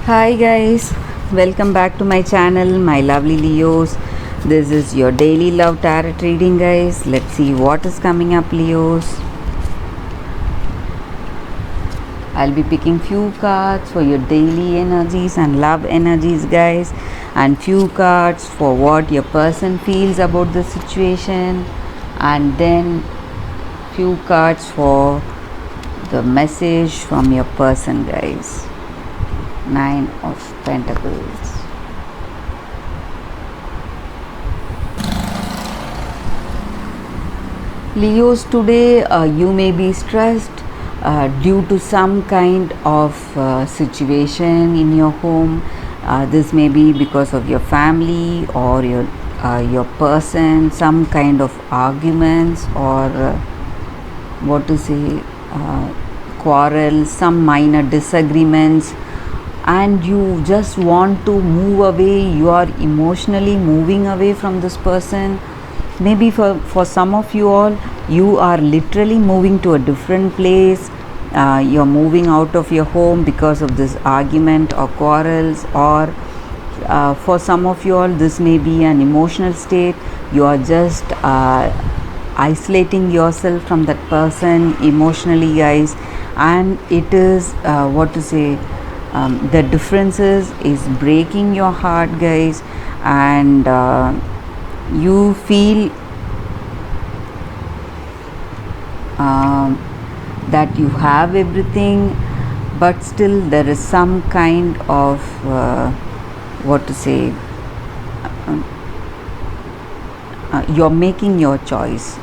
Hi guys, welcome back to my channel, my lovely Leos. This is your daily love tarot reading, guys. Let's see what is coming up, Leos. I'll be picking few cards for your daily energies and love energies, guys, and few cards for what your person feels about the situation, and then few cards for the message from your person, guys. Nine of Pentacles. Leos, today you may be stressed due to some kind of situation in your home. This may be because of your family or your person, some kind of arguments or quarrels, some minor disagreements, and you just want to move away. You are emotionally moving away from this person. Maybe for some of you all, you are literally moving to a different place. You're moving out of your home because of this argument or quarrels, or for some of you all, this may be an emotional state. You are just isolating yourself from that person emotionally, guys, and it is the differences is breaking your heart, guys, and you feel that you have everything, but still there is some kind of you're making your choice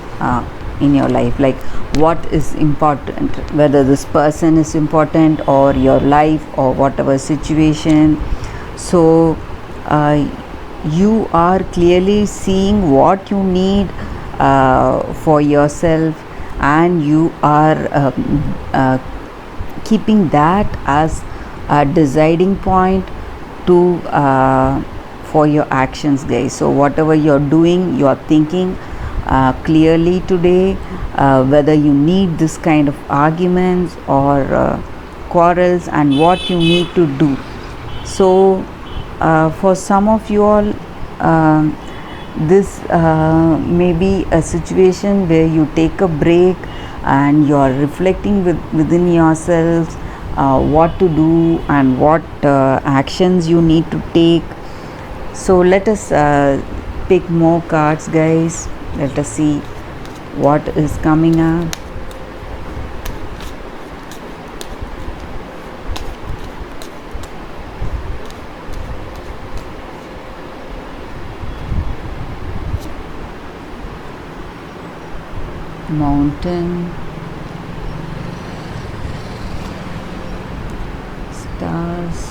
in your life, like what is important, whether this person is important or your life or whatever situation. So you are clearly seeing what you need for yourself, and you are keeping that as a deciding point to for your actions, guys. So whatever you're doing, you're thinking clearly today, whether you need this kind of arguments or quarrels, and what you need to do. So for some of you all, this may be a situation where you take a break and you are reflecting within yourselves what to do and what actions you need to take. So let us pick more cards, guys. Let us see what is coming up. Mountain, stars,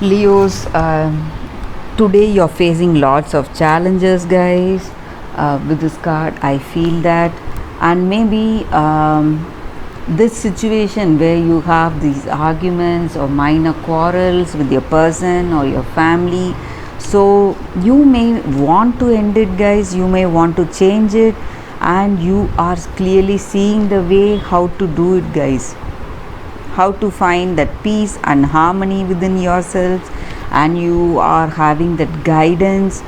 Leos, today you're facing lots of challenges, guys. With this card, I feel that, and maybe this situation where you have these arguments or minor quarrels with your person or your family, so you may want to end it, guys. You may want to change it, and you are clearly seeing the way how to do it, guys, how to find that peace and harmony within yourselves, and you are having that guidance,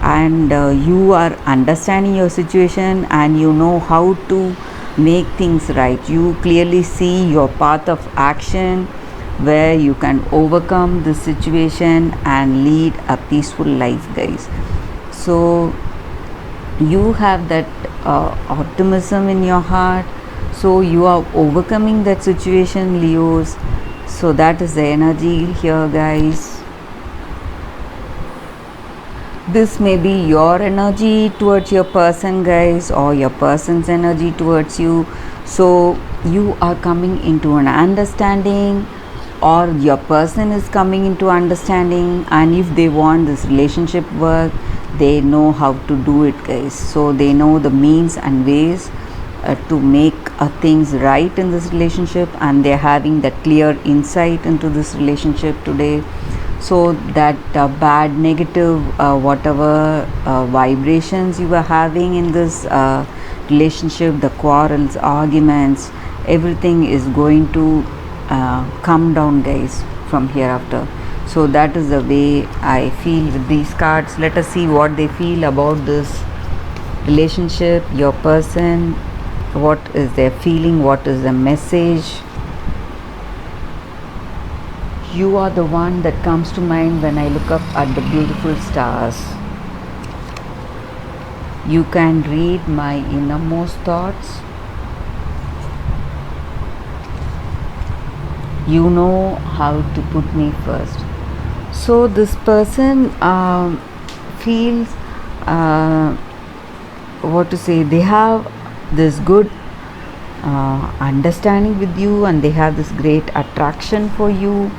and you are understanding your situation, and you know how to make things right. You clearly see your path of action where you can overcome the situation and lead a peaceful life, guys. So you have that optimism in your heart, so you are overcoming that situation, Leos. So that is the energy here, guys. This may be your energy towards your person, guys, or your person's energy towards you. So you are coming into an understanding, or your person is coming into understanding, and if they want this relationship work, they know how to do it, guys. So they know the means and ways to make things right in this relationship, and they're having that clear insight into this relationship today. So that bad negative whatever vibrations you were having in this relationship, the quarrels, arguments, everything is going to come down, guys, from hereafter. So that is the way I feel with these cards. Let us see what they feel about this relationship, your person, what is their feeling, what is the message. You are the one that comes to mind when I look up at the beautiful stars. You can read my innermost thoughts. You know how to put me first. So this person feels what to say, they have this good understanding with you, and they have this great attraction for you,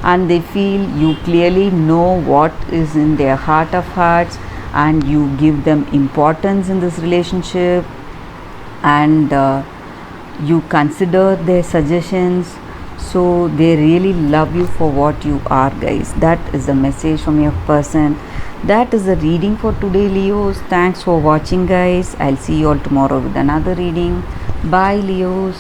and they feel you clearly know what is in their heart of hearts, and you give them importance in this relationship, and you consider their suggestions. So they really love you for what you are, guys. That is the message from your person. That is the reading for today, Leos. Thanks for watching, guys. I'll see you all tomorrow with another reading. Bye, Leos.